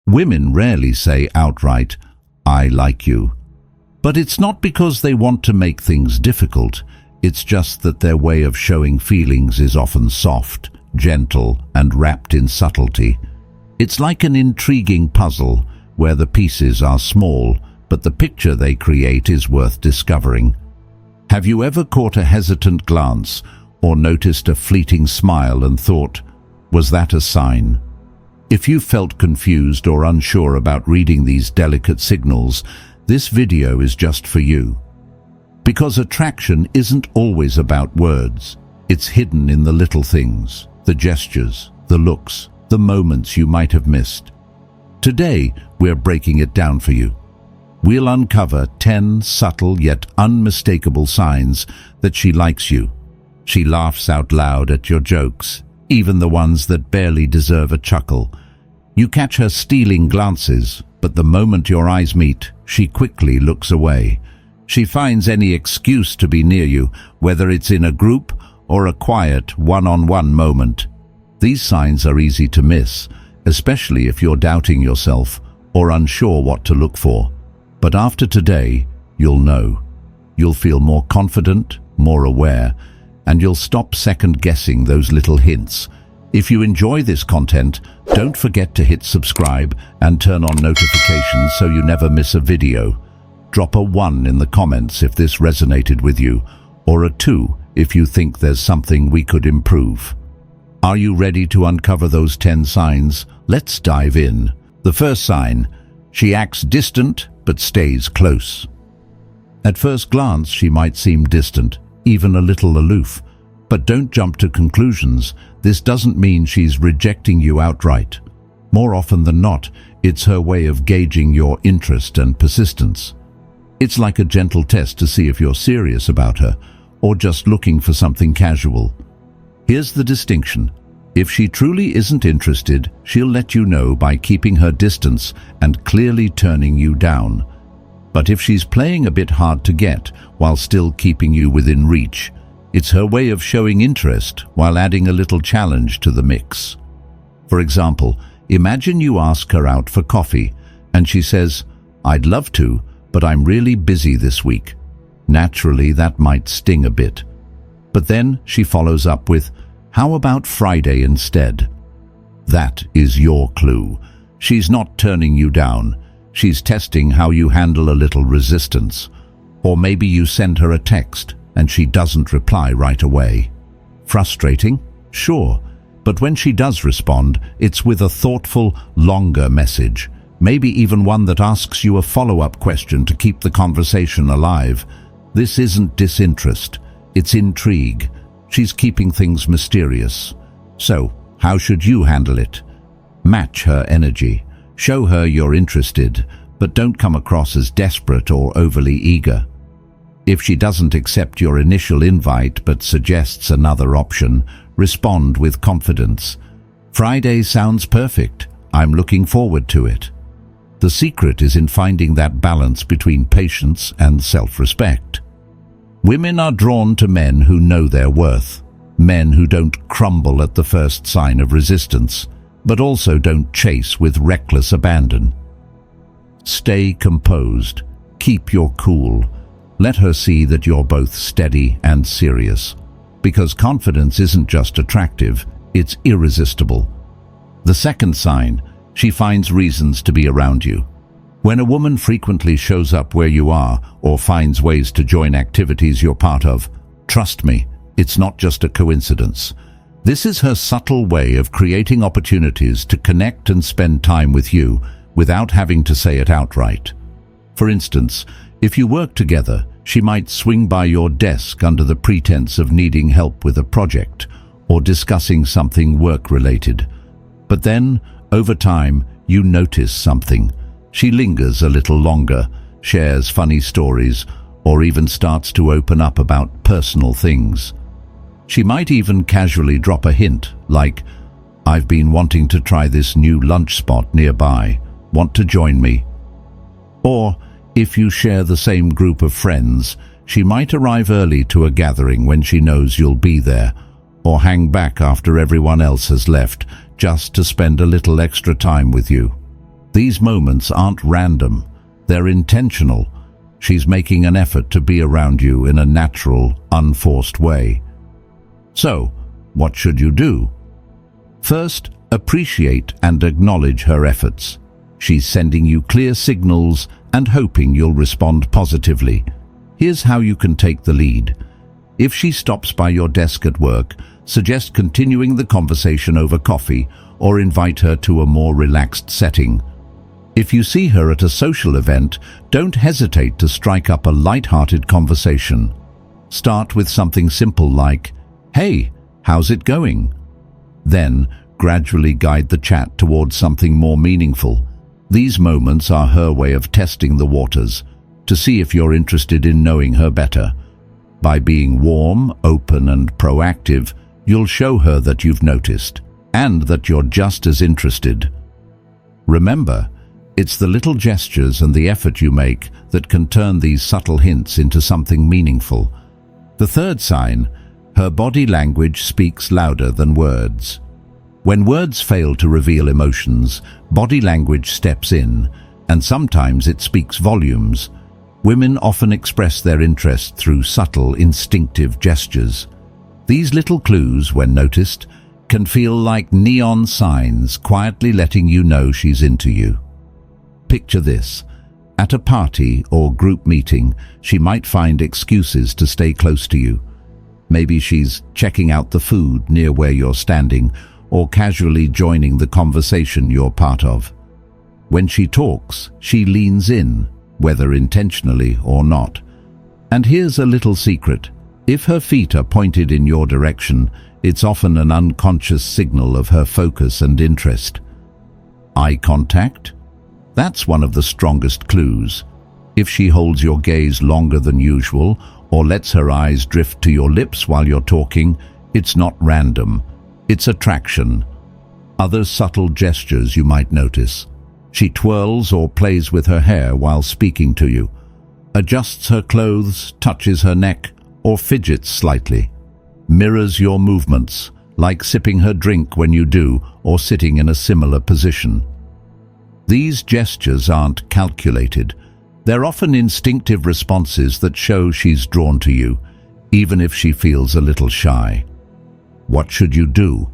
Women rarely say outright, "I like you." But it's not because they want to make things difficult. It's just that their way of showing feelings is often soft, gentle, and wrapped in subtlety. It's like an intriguing puzzle where the pieces are small, but the picture they create is worth discovering. Have you ever caught a hesitant glance or noticed a fleeting smile and thought, "Was that a sign?" If you felt confused or unsure about reading these delicate signals, this video is just for you. Because attraction isn't always about words. It's hidden in the little things, the gestures, the looks, the moments you might have missed. Today, we're breaking it down for you. We'll uncover 10 subtle yet unmistakable signs that she likes you. She laughs out loud at your jokes, even the ones that barely deserve a chuckle. You catch her stealing glances, but the moment your eyes meet, she quickly looks away. She finds any excuse to be near you, whether it's in a group or a quiet, one-on-one moment. These signs are easy to miss, especially if you're doubting yourself or unsure what to look for. But after today, you'll know. You'll feel more confident, more aware, and you'll stop second-guessing those little hints. If you enjoy this content, don't forget to hit subscribe and turn on notifications so you never miss a video. Drop a 1 in the comments if this resonated with you, or a 2 if you think there's something we could improve. Are you ready to uncover those 10 signs? Let's dive in. The first sign: she acts distant but stays close. At first glance, she might seem distant, even a little aloof. But don't jump to conclusions. This doesn't mean she's rejecting you outright. More often than not, it's her way of gauging your interest and persistence. It's like a gentle test to see if you're serious about her or just looking for something casual. Here's the distinction. If she truly isn't interested, she'll let you know by keeping her distance and clearly turning you down. But if she's playing a bit hard to get while still keeping you within reach, it's her way of showing interest while adding a little challenge to the mix. For example, imagine you ask her out for coffee and she says, "I'd love to, but I'm really busy this week." Naturally, that might sting a bit. But then she follows up with, "How about Friday instead?" That is your clue. She's not turning you down. She's testing how you handle a little resistance. Or maybe you send her a text and she doesn't reply right away. Frustrating? Sure. But when she does respond, it's with a thoughtful, longer message. Maybe even one that asks you a follow-up question to keep the conversation alive. This isn't disinterest. It's intrigue. She's keeping things mysterious. So, how should you handle it? Match her energy. Show her you're interested, but don't come across as desperate or overly eager. If she doesn't accept your initial invite but suggests another option, respond with confidence. "Friday sounds perfect. I'm looking forward to it." The secret is in finding that balance between patience and self-respect. Women are drawn to men who know their worth, men who don't crumble at the first sign of resistance, but also don't chase with reckless abandon. Stay composed. Keep your cool. Let her see that you're both steady and serious. Because confidence isn't just attractive, it's irresistible. The second sign: she finds reasons to be around you. When a woman frequently shows up where you are or finds ways to join activities you're part of, trust me, it's not just a coincidence. This is her subtle way of creating opportunities to connect and spend time with you without having to say it outright. For instance, if you work together, she might swing by your desk under the pretense of needing help with a project or discussing something work-related. But then, over time, you notice something. She lingers a little longer, shares funny stories, or even starts to open up about personal things. She might even casually drop a hint, like, "I've been wanting to try this new lunch spot nearby. Want to join me?" Or, if you share the same group of friends, she might arrive early to a gathering when she knows you'll be there, or hang back after everyone else has left, just to spend a little extra time with you. These moments aren't random, they're intentional. She's making an effort to be around you in a natural, unforced way. So, what should you do? First, appreciate and acknowledge her efforts. She's sending you clear signals and hoping you'll respond positively. Here's how you can take the lead. If she stops by your desk at work, suggest continuing the conversation over coffee or invite her to a more relaxed setting. If you see her at a social event, don't hesitate to strike up a light-hearted conversation. Start with something simple like, "Hey, how's it going?" Then, gradually guide the chat towards something more meaningful. These moments are her way of testing the waters, to see if you're interested in knowing her better. By being warm, open, and proactive, you'll show her that you've noticed, and that you're just as interested. Remember, it's the little gestures and the effort you make that can turn these subtle hints into something meaningful. The third sign, her body language speaks louder than words. When words fail to reveal emotions, body language steps in, and sometimes it speaks volumes. Women often express their interest through subtle, instinctive gestures. These little clues, when noticed, can feel like neon signs quietly letting you know she's into you. Picture this. At a party or group meeting, she might find excuses to stay close to you. Maybe she's checking out the food near where you're standing, or casually joining the conversation you're part of. When she talks, she leans in, whether intentionally or not. And here's a little secret. If her feet are pointed in your direction, it's often an unconscious signal of her focus and interest. Eye contact? That's one of the strongest clues. If she holds your gaze longer than usual, or lets her eyes drift to your lips while you're talking, it's not random. It's attraction. Other subtle gestures you might notice. She twirls or plays with her hair while speaking to you, adjusts her clothes, touches her neck, or fidgets slightly. Mirrors your movements, like sipping her drink when you do, or sitting in a similar position. These gestures aren't calculated. They're often instinctive responses that show she's drawn to you, even if she feels a little shy. What should you do?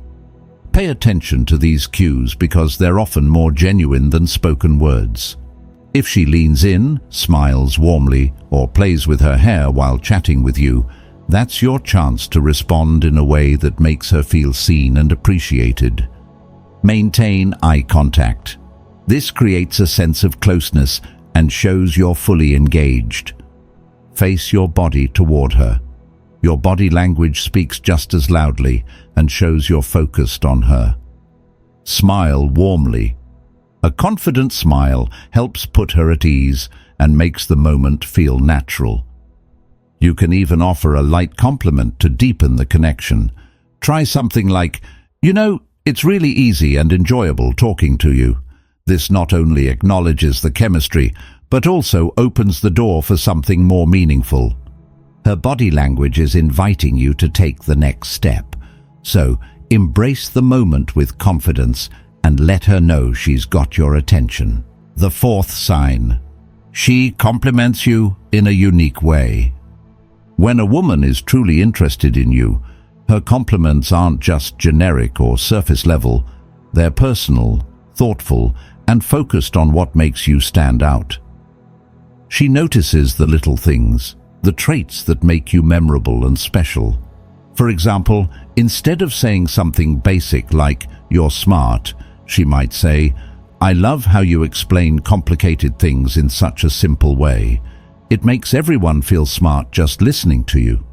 Pay attention to these cues because they're often more genuine than spoken words. If she leans in, smiles warmly, or plays with her hair while chatting with you, that's your chance to respond in a way that makes her feel seen and appreciated. Maintain eye contact. This creates a sense of closeness and shows you're fully engaged. Face your body toward her. Your body language speaks just as loudly and shows you're focused on her. Smile warmly. A confident smile helps put her at ease and makes the moment feel natural. You can even offer a light compliment to deepen the connection. Try something like, "You know, it's really easy and enjoyable talking to you." This not only acknowledges the chemistry, but also opens the door for something more meaningful. Her body language is inviting you to take the next step. So, embrace the moment with confidence and let her know she's got your attention. The fourth sign. She compliments you in a unique way. When a woman is truly interested in you, her compliments aren't just generic or surface level. They're personal, thoughtful, and focused on what makes you stand out. She notices the little things, the traits that make you memorable and special. For example, instead of saying something basic like, "You're smart," she might say, "I love how you explain complicated things in such a simple way. It makes everyone feel smart just listening to you."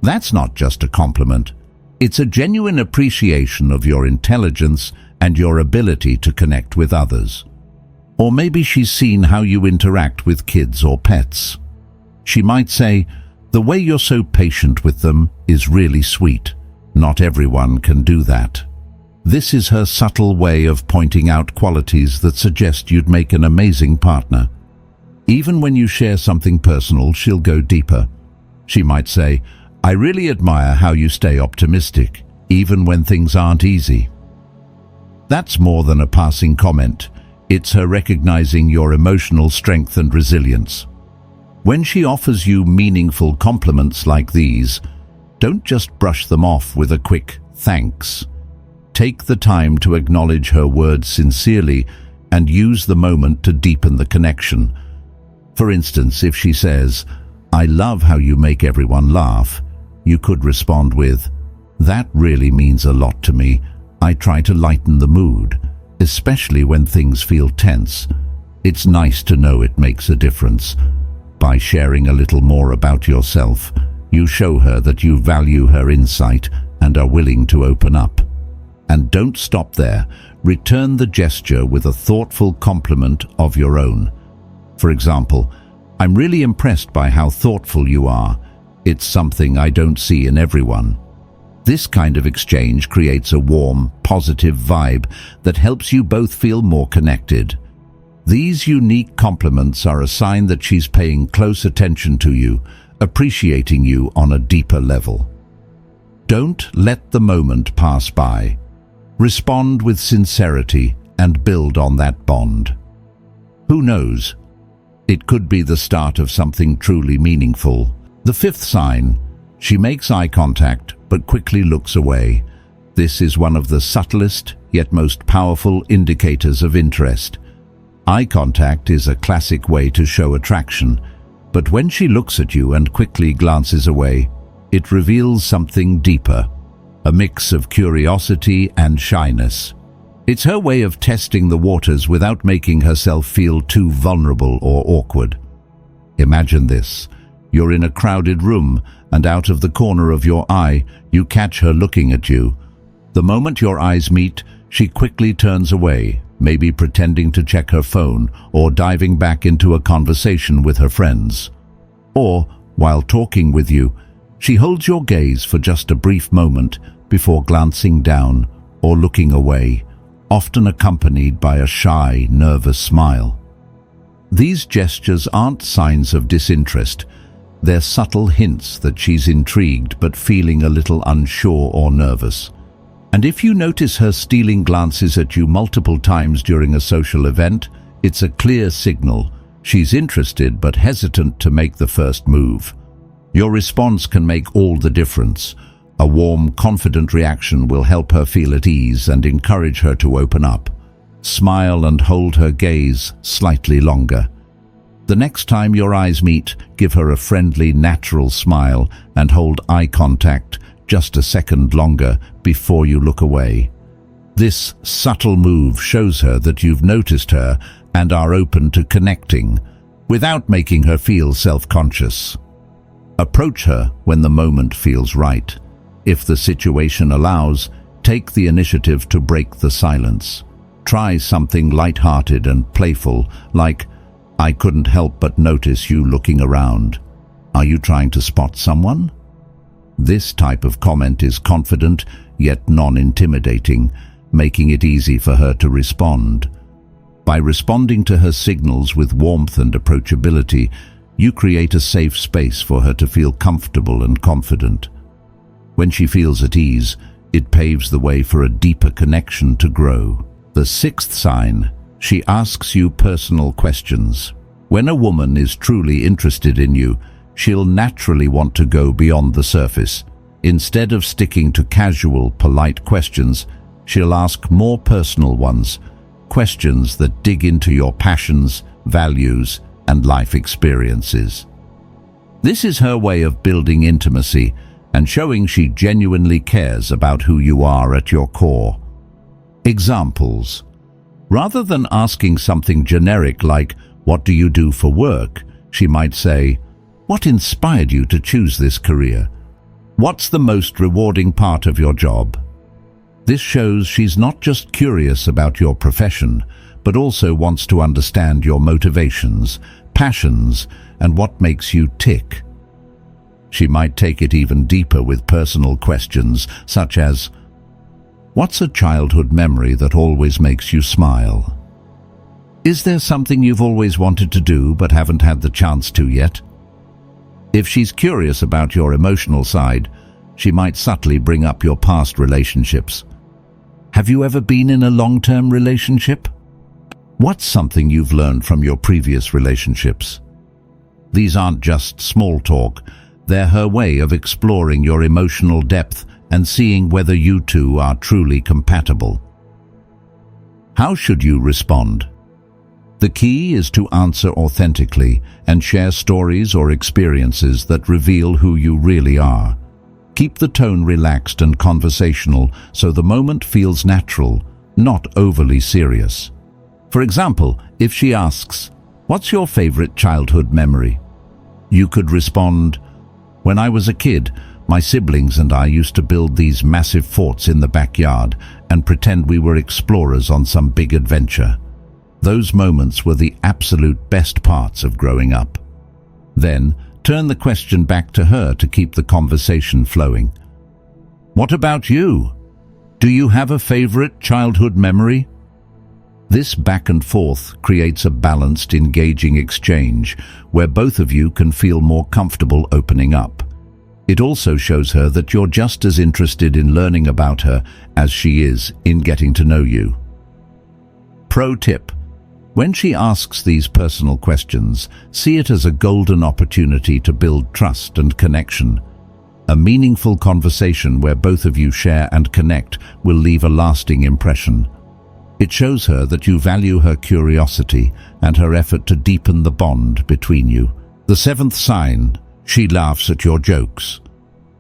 That's not just a compliment. It's a genuine appreciation of your intelligence and your ability to connect with others. Or maybe she's seen how you interact with kids or pets. She might say, "The way you're so patient with them is really sweet. Not everyone can do that." This is her subtle way of pointing out qualities that suggest you'd make an amazing partner. Even when you share something personal, she'll go deeper. She might say, "I really admire how you stay optimistic, even when things aren't easy." That's more than a passing comment. It's her recognizing your emotional strength and resilience. When she offers you meaningful compliments like these, don't just brush them off with a quick thanks. Take the time to acknowledge her words sincerely and use the moment to deepen the connection. For instance, if she says, "I love how you make everyone laugh," you could respond with, "That really means a lot to me. I try to lighten the mood, especially when things feel tense. It's nice to know it makes a difference." By sharing a little more about yourself, you show her that you value her insight and are willing to open up. And don't stop there. Return the gesture with a thoughtful compliment of your own. For example, "I'm really impressed by how thoughtful you are. It's something I don't see in everyone." This kind of exchange creates a warm, positive vibe that helps you both feel more connected. These unique compliments are a sign that she's paying close attention to you, appreciating you on a deeper level. Don't let the moment pass by. Respond with sincerity and build on that bond. Who knows? It could be the start of something truly meaningful. The fifth sign, she makes eye contact but quickly looks away. This is one of the subtlest yet most powerful indicators of interest. Eye contact is a classic way to show attraction, but when she looks at you and quickly glances away, it reveals something deeper, a mix of curiosity and shyness. It's her way of testing the waters without making herself feel too vulnerable or awkward. Imagine this. You're in a crowded room, and out of the corner of your eye, you catch her looking at you. The moment your eyes meet, she quickly turns away, maybe pretending to check her phone or diving back into a conversation with her friends. Or, while talking with you, she holds your gaze for just a brief moment before glancing down or looking away, often accompanied by a shy, nervous smile. These gestures aren't signs of disinterest. They're subtle hints that she's intrigued but feeling a little unsure or nervous. And if you notice her stealing glances at you multiple times during a social event, it's a clear signal. She's interested but hesitant to make the first move. Your response can make all the difference. A warm, confident reaction will help her feel at ease and encourage her to open up. Smile and hold her gaze slightly longer. The next time your eyes meet, give her a friendly, natural smile and hold eye contact just a second longer before you look away. This subtle move shows her that you've noticed her and are open to connecting, without making her feel self-conscious. Approach her when the moment feels right. If the situation allows, take the initiative to break the silence. Try something light-hearted and playful, like, "I couldn't help but notice you looking around. Are you trying to spot someone?" This type of comment is confident yet non-intimidating, making it easy for her to respond. By responding to her signals with warmth and approachability, you create a safe space for her to feel comfortable and confident. When she feels at ease, it paves the way for a deeper connection to grow. The sixth sign, she asks you personal questions. When a woman is truly interested in you, she'll naturally want to go beyond the surface. Instead of sticking to casual, polite questions, she'll ask more personal ones, questions that dig into your passions, values, and life experiences. This is her way of building intimacy and showing she genuinely cares about who you are at your core. Examples. Rather than asking something generic like, "What do you do for work?" she might say, "What inspired you to choose this career? What's the most rewarding part of your job?" This shows she's not just curious about your profession, but also wants to understand your motivations, passions, and what makes you tick. She might take it even deeper with personal questions, such as, "What's a childhood memory that always makes you smile? Is there something you've always wanted to do but haven't had the chance to yet?" If she's curious about your emotional side, she might subtly bring up your past relationships. Have you ever been in a long-term relationship? What's something you've learned from your previous relationships? These aren't just small talk, they're her way of exploring your emotional depth and seeing whether you two are truly compatible. How should you respond? The key is to answer authentically and share stories or experiences that reveal who you really are. Keep the tone relaxed and conversational so the moment feels natural, not overly serious. For example, if she asks, "What's your favorite childhood memory?" you could respond, "When I was a kid, my siblings and I used to build these massive forts in the backyard and pretend we were explorers on some big adventure. Those moments were the absolute best parts of growing up." Then, turn the question back to her to keep the conversation flowing. "What about you? Do you have a favorite childhood memory?" This back and forth creates a balanced, engaging exchange where both of you can feel more comfortable opening up. It also shows her that you're just as interested in learning about her as she is in getting to know you. Pro tip: when she asks these personal questions, see it as a golden opportunity to build trust and connection. A meaningful conversation where both of you share and connect will leave a lasting impression. It shows her that you value her curiosity and her effort to deepen the bond between you. The seventh sign: she laughs at your jokes,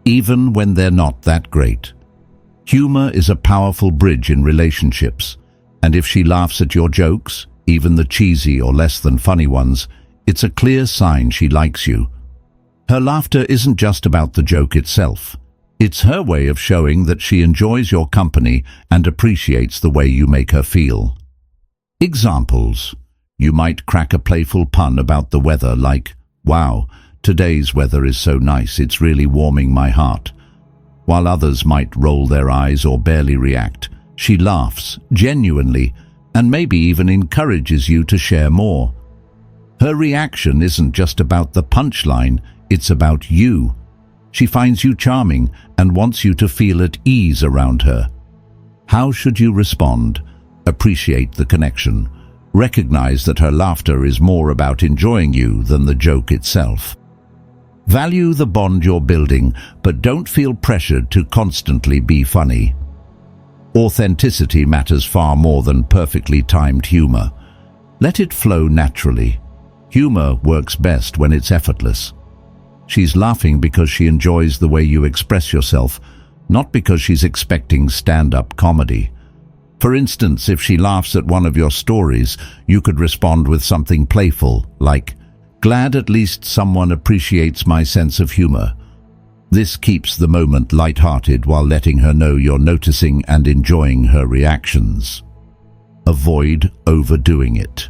even when they're not that great. Humor is a powerful bridge in relationships, and if she laughs at your jokes, even the cheesy or less than funny ones, it's a clear sign she likes you. Her laughter isn't just about the joke itself. It's her way of showing that she enjoys your company and appreciates the way you make her feel. Examples: you might crack a playful pun about the weather like, "Wow, today's weather is so nice, it's really warming my heart." While others might roll their eyes or barely react, she laughs genuinely and maybe even encourages you to share more. Her reaction isn't just about the punchline, it's about you. She finds you charming and wants you to feel at ease around her. How should you respond? Appreciate the connection. Recognize that her laughter is more about enjoying you than the joke itself. Value the bond you're building, but don't feel pressured to constantly be funny. Authenticity matters far more than perfectly timed humor. Let it flow naturally. Humor works best when it's effortless. She's laughing because she enjoys the way you express yourself, not because she's expecting stand-up comedy. For instance, if she laughs at one of your stories, you could respond with something playful, like, "Glad at least someone appreciates my sense of humor." This keeps the moment light-hearted while letting her know you're noticing and enjoying her reactions. Avoid overdoing it.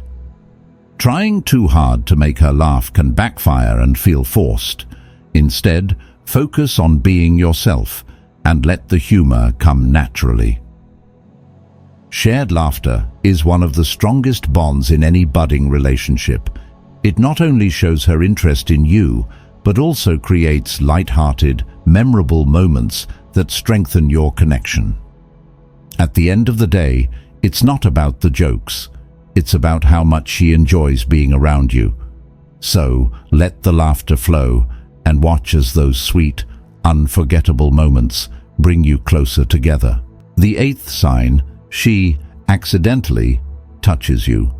Trying too hard to make her laugh can backfire and feel forced. Instead, focus on being yourself and let the humor come naturally. Shared laughter is one of the strongest bonds in any budding relationship. It not only shows her interest in you, but also creates light-hearted, memorable moments that strengthen your connection. At the end of the day, it's not about the jokes. It's about how much she enjoys being around you. So, let the laughter flow and watch as those sweet, unforgettable moments bring you closer together. The eighth sign: she accidentally touches you.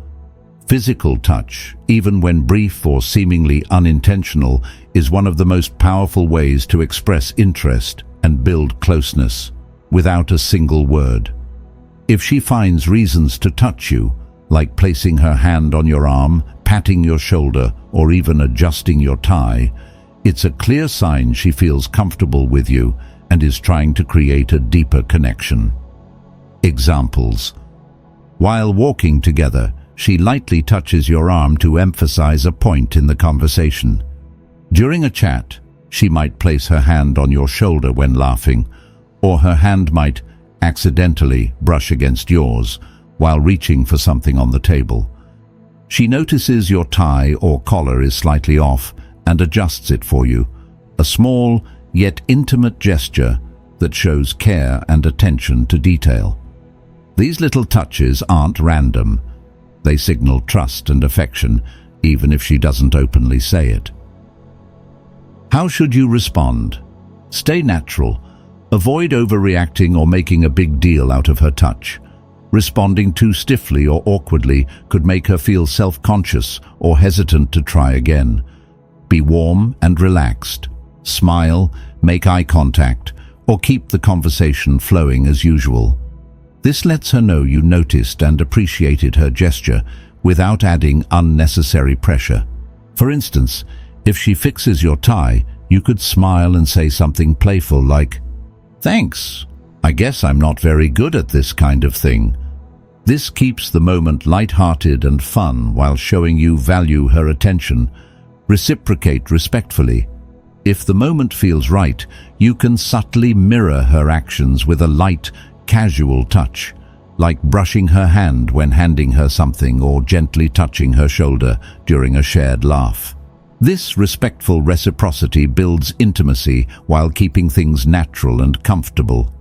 Physical touch, even when brief or seemingly unintentional, is one of the most powerful ways to express interest and build closeness without a single word. If she finds reasons to touch you, like placing her hand on your arm, patting your shoulder, or even adjusting your tie, it's a clear sign she feels comfortable with you and is trying to create a deeper connection. Examples: while walking together, she lightly touches your arm to emphasize a point in the conversation. During a chat, she might place her hand on your shoulder when laughing, or her hand might accidentally brush against yours while reaching for something on the table. She notices your tie or collar is slightly off and adjusts it for you, a small yet intimate gesture that shows care and attention to detail. These little touches aren't random. They signal trust and affection, even if she doesn't openly say it. How should you respond? Stay natural. Avoid overreacting or making a big deal out of her touch. Responding too stiffly or awkwardly could make her feel self-conscious or hesitant to try again. Be warm and relaxed. Smile, make eye contact, or keep the conversation flowing as usual. This lets her know you noticed and appreciated her gesture without adding unnecessary pressure. For instance, if she fixes your tie, you could smile and say something playful like, "Thanks. I guess I'm not very good at this kind of thing." This keeps the moment light-hearted and fun while showing you value her attention. Reciprocate respectfully. If the moment feels right, you can subtly mirror her actions with a light, casual touch, like brushing her hand when handing her something or gently touching her shoulder during a shared laugh. This respectful reciprocity builds intimacy while keeping things natural and comfortable.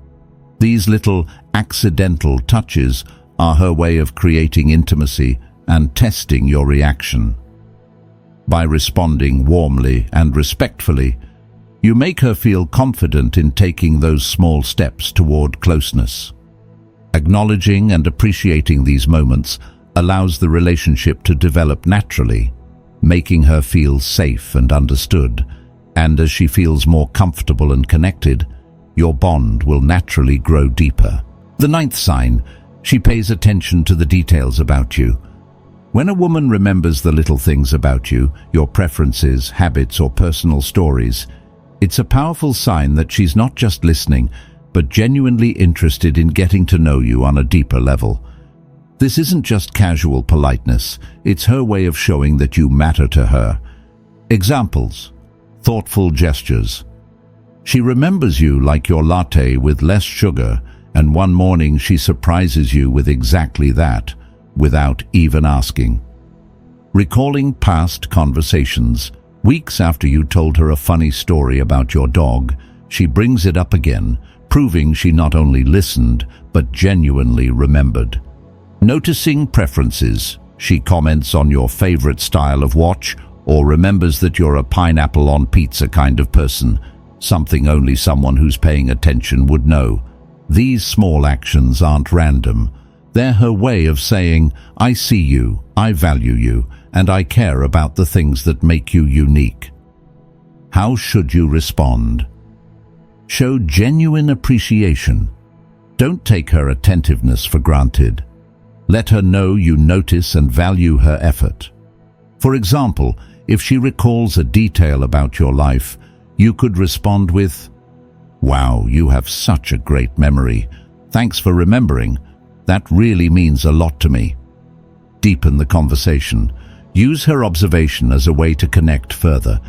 These little accidental touches are her way of creating intimacy and testing your reaction. By responding warmly and respectfully, you make her feel confident in taking those small steps toward closeness. Acknowledging and appreciating these moments allows the relationship to develop naturally, making her feel safe and understood, and as she feels more comfortable and connected, your bond will naturally grow deeper. The 9th sign, she pays attention to the details about you. When a woman remembers the little things about you, your preferences, habits, or personal stories, it's a powerful sign that she's not just listening, but genuinely interested in getting to know you on a deeper level. This isn't just casual politeness, it's her way of showing that you matter to her. Examples: thoughtful gestures. She remembers you like your latte with less sugar, and one morning she surprises you with exactly that, without even asking. Recalling past conversations. Weeks after you told her a funny story about your dog, she brings it up again, proving she not only listened, but genuinely remembered. Noticing preferences. She comments on your favorite style of watch, or remembers that you're a pineapple on pizza kind of person, something only someone who's paying attention would know. These small actions aren't random. They're her way of saying, "I see you, I value you, and I care about the things that make you unique." How should you respond? Show genuine appreciation. Don't take her attentiveness for granted. Let her know you notice and value her effort. For example, if she recalls a detail about your life, you could respond with, "Wow, you have such a great memory. Thanks for remembering. That really means a lot to me." Deepen the conversation. Use her observation as a way to connect further.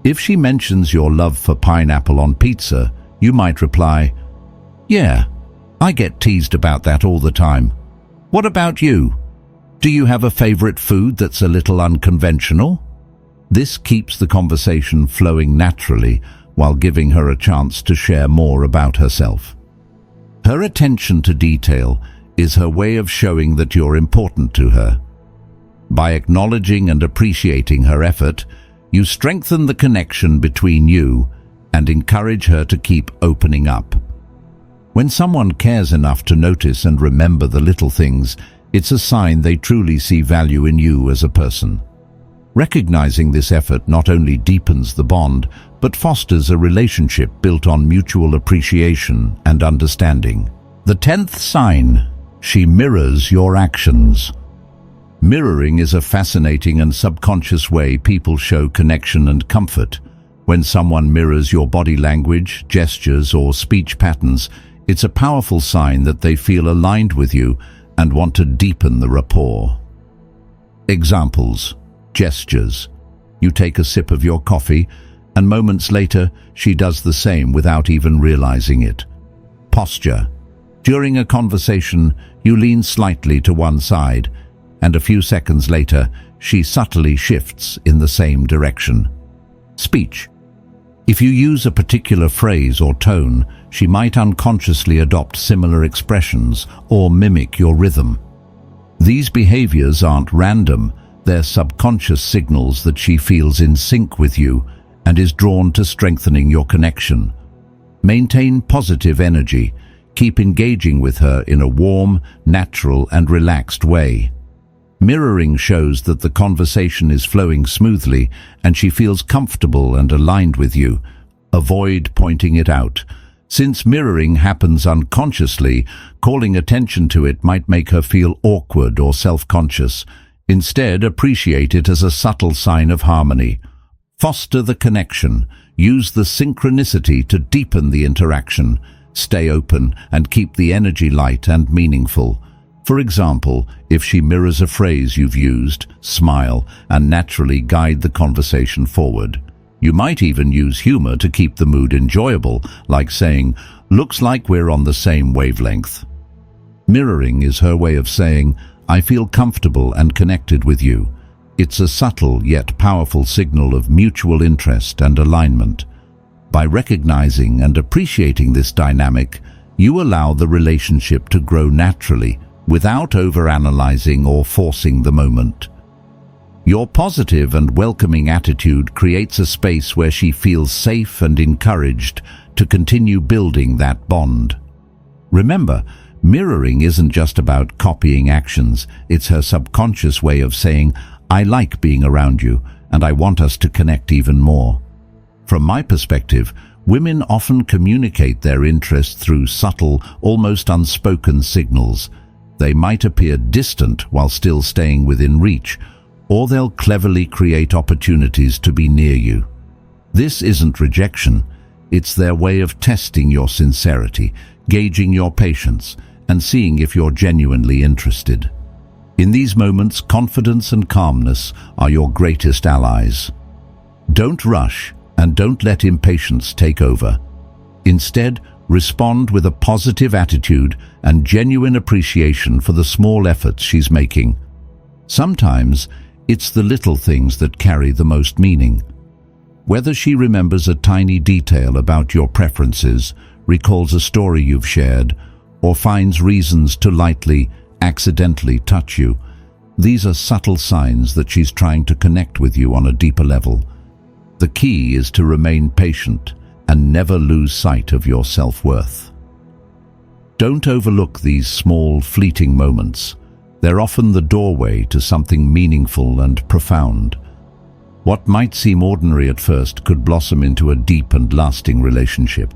If she mentions your love for pineapple on pizza, you might reply, "Yeah, I get teased about that all the time. What about you? Do you have a favorite food that's a little unconventional?" This keeps the conversation flowing naturally while giving her a chance to share more about herself. Her attention to detail is her way of showing that you're important to her. By acknowledging and appreciating her effort, you strengthen the connection between you and encourage her to keep opening up. When someone cares enough to notice and remember the little things, it's a sign they truly see value in you as a person. Recognizing this effort not only deepens the bond, but fosters a relationship built on mutual appreciation and understanding. The 10th sign, she mirrors your actions. Mirroring is a fascinating and subconscious way people show connection and comfort. When someone mirrors your body language, gestures, or speech patterns, it's a powerful sign that they feel aligned with you and want to deepen the rapport. Examples: gestures. You take a sip of your coffee, and moments later, she does the same without even realizing it. Posture. During a conversation, you lean slightly to one side, and a few seconds later, she subtly shifts in the same direction. Speech. If you use a particular phrase or tone, she might unconsciously adopt similar expressions or mimic your rhythm. These behaviors aren't random, they're subconscious signals that she feels in sync with you and is drawn to strengthening your connection. Maintain positive energy. Keep engaging with her in a warm, natural, and relaxed way. Mirroring shows that the conversation is flowing smoothly and she feels comfortable and aligned with you. Avoid pointing it out. Since mirroring happens unconsciously, calling attention to it might make her feel awkward or self-conscious. Instead, appreciate it as a subtle sign of harmony. Foster the connection. Use the synchronicity to deepen the interaction. Stay open and keep the energy light and meaningful. For example, if she mirrors a phrase you've used, smile and naturally guide the conversation forward. You might even use humor to keep the mood enjoyable, like saying, "Looks like we're on the same wavelength." Mirroring is her way of saying, "I feel comfortable and connected with you." It's a subtle yet powerful signal of mutual interest and alignment. By recognizing and appreciating this dynamic, you allow the relationship to grow naturally, without overanalyzing or forcing the moment. Your positive and welcoming attitude creates a space where she feels safe and encouraged to continue building that bond. Remember, mirroring isn't just about copying actions, it's her subconscious way of saying, "I like being around you, and I want us to connect even more." From my perspective, women often communicate their interest through subtle, almost unspoken signals. They might appear distant while still staying within reach, or they'll cleverly create opportunities to be near you. This isn't rejection, it's their way of testing your sincerity, gauging your patience, and seeing if you're genuinely interested. In these moments, confidence and calmness are your greatest allies. Don't rush and don't let impatience take over. Instead, respond with a positive attitude and genuine appreciation for the small efforts she's making. Sometimes, it's the little things that carry the most meaning. Whether she remembers a tiny detail about your preferences, recalls a story you've shared, or finds reasons to lightly, accidentally touch you, these are subtle signs that she's trying to connect with you on a deeper level. The key is to remain patient and never lose sight of your self-worth. Don't overlook these small, fleeting moments. They're often the doorway to something meaningful and profound. What might seem ordinary at first could blossom into a deep and lasting relationship.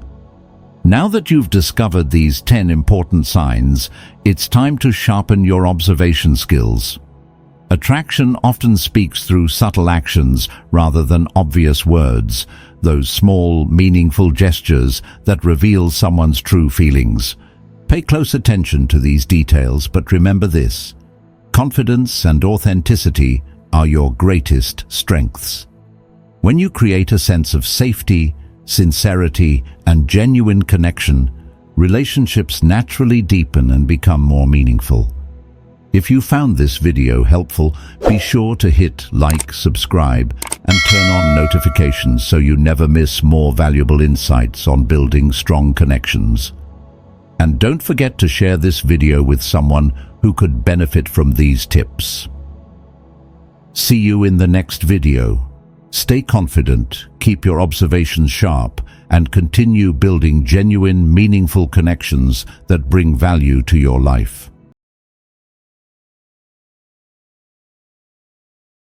Now that you've discovered these 10 important signs, it's time to sharpen your observation skills. Attraction often speaks through subtle actions rather than obvious words, those small, meaningful gestures that reveal someone's true feelings. Pay close attention to these details, but remember this: confidence and authenticity are your greatest strengths. When you create a sense of safety, sincerity, and genuine connection, relationships naturally deepen and become more meaningful. If you found this video helpful, be sure to hit like, subscribe, and turn on notifications so you never miss more valuable insights on building strong connections. And don't forget to share this video with someone who could benefit from these tips. See you in the next video. Stay confident, keep your observations sharp, and continue building genuine, meaningful connections that bring value to your life.